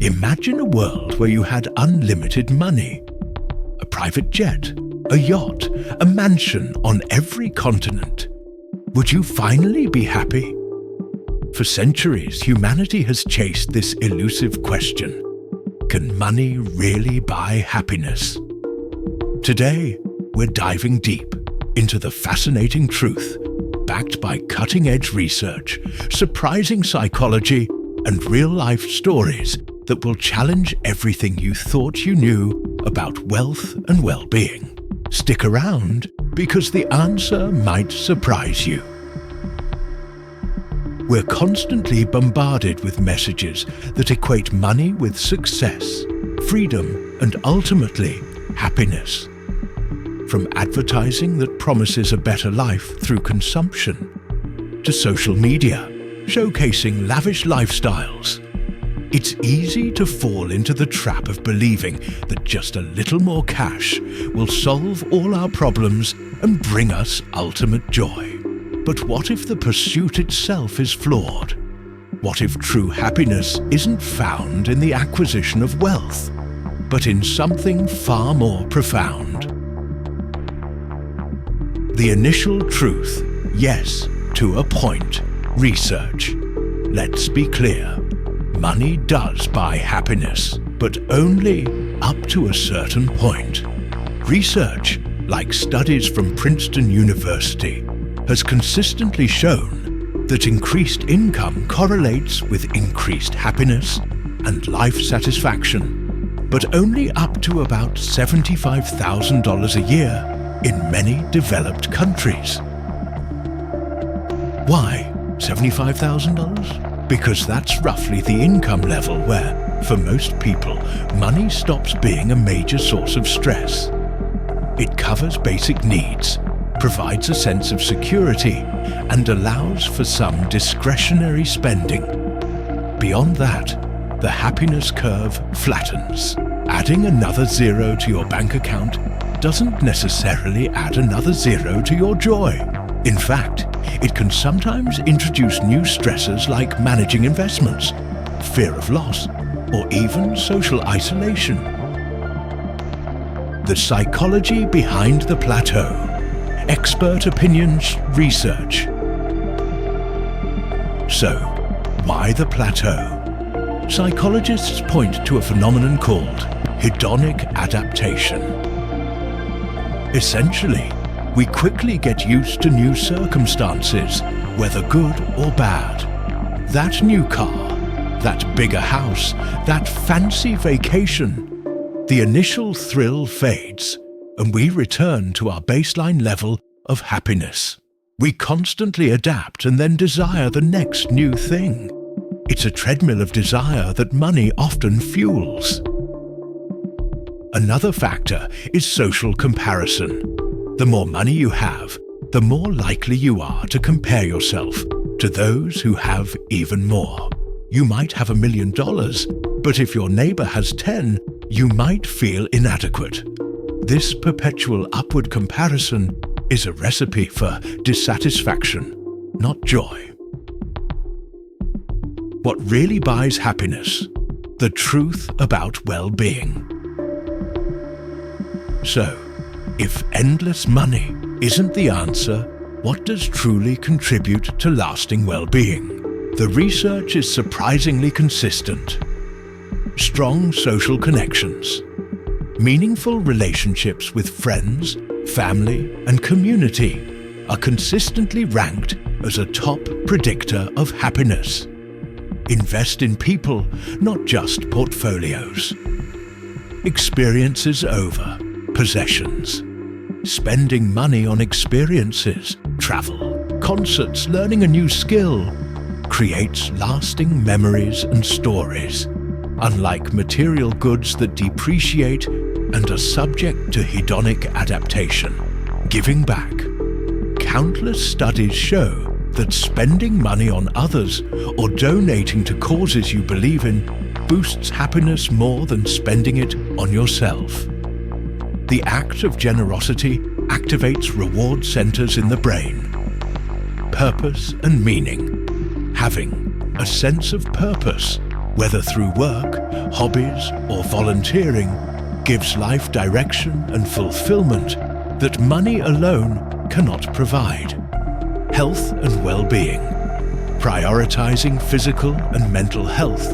Imagine a world where you had unlimited money, a private jet, a yacht, a mansion on every continent. Would you finally be happy? For centuries, humanity has chased this elusive question. Can money really buy happiness? Today, we're diving deep into the fascinating truth, backed by cutting-edge research, surprising psychology, and real-life stories that will challenge everything you thought you knew about wealth and well-being. Stick around, because the answer might surprise you. We're constantly bombarded with messages that equate money with success, freedom, and ultimately, happiness. From advertising that promises a better life through consumption, to social media showcasing lavish lifestyles, it's easy to fall into the trap of believing that just a little more cash will solve all our problems and bring us ultimate joy. But what if the pursuit itself is flawed? What if true happiness isn't found in the acquisition of wealth, but in something far more profound? The initial truth, yes, to a point. Research. Let's be clear. Money does buy happiness, but only up to a certain point. Research, like studies from Princeton University, has consistently shown that increased income correlates with increased happiness and life satisfaction, but only up to about $75,000 a year in many developed countries. Why $75,000? Because that's roughly the income level where, for most people, money stops being a major source of stress. It covers basic needs, provides a sense of security, and allows for some discretionary spending. Beyond that, the happiness curve flattens. Adding another zero to your bank account doesn't necessarily add another zero to your joy. In fact, it can sometimes introduce new stressors like managing investments, fear of loss, or even social isolation. The psychology behind the plateau. Expert opinions, research. So, why the plateau? Psychologists point to a phenomenon called hedonic adaptation. Essentially, we quickly get used to new circumstances, whether good or bad. That new car, that bigger house, that fancy vacation. The initial thrill fades, and we return to our baseline level of happiness. We constantly adapt and then desire the next new thing. It's a treadmill of desire that money often fuels. Another factor is social comparison. The more money you have, the more likely you are to compare yourself to those who have even more. You might have $1 million, but if your neighbor has 10, you might feel inadequate. This perpetual upward comparison is a recipe for dissatisfaction, not joy. What really buys happiness? The truth about well-being. So, if endless money isn't the answer, what does truly contribute to lasting well-being? The research is surprisingly consistent. Strong social connections, meaningful relationships with friends, family, and community are consistently ranked as a top predictor of happiness. Invest in people, not just portfolios. Experiences over possessions. Spending money on experiences, travel, concerts, learning a new skill, creates lasting memories and stories, unlike material goods that depreciate and are subject to hedonic adaptation. Giving back. Countless studies show that spending money on others or donating to causes you believe in boosts happiness more than spending it on yourself. The act of generosity activates reward centers in the brain. Purpose and meaning. Having a sense of purpose whether through work, hobbies, or volunteering, gives life direction and fulfillment that money alone cannot provide. Health and well-being, prioritizing physical and mental health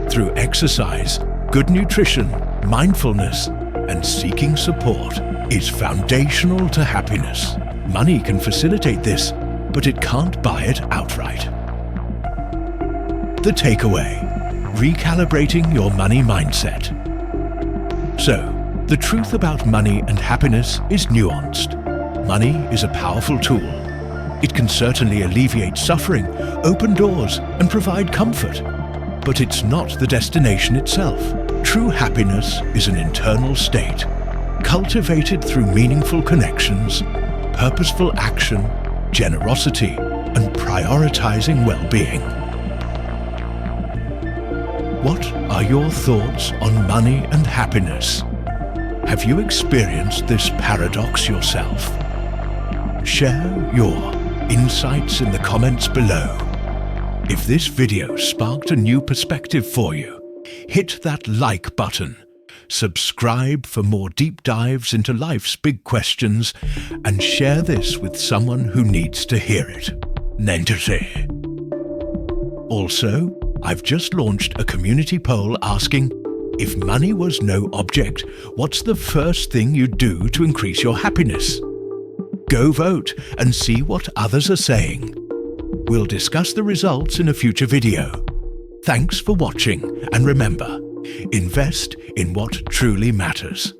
through exercise, good nutrition, mindfulness, and seeking support is foundational to happiness. Money can facilitate this, but it can't buy it outright. The takeaway: recalibrating your money mindset. So, the truth about money and happiness is nuanced. Money is a powerful tool. It can certainly alleviate suffering, open doors, and provide comfort. But it's not the destination itself. True happiness is an internal state, cultivated through meaningful connections, purposeful action, generosity, and prioritizing well-being. What are your thoughts on money and happiness? Have you experienced this paradox yourself? Share your insights in the comments below. If this video sparked a new perspective for you, hit that like button, subscribe for more deep dives into life's big questions, and share this with someone who needs to hear it. Nentase. Also, I've just launched a community poll asking, if money was no object, what's the first thing you'd do to increase your happiness? Go vote and see what others are saying. We'll discuss the results in a future video. Thanks for watching, and remember, invest in what truly matters.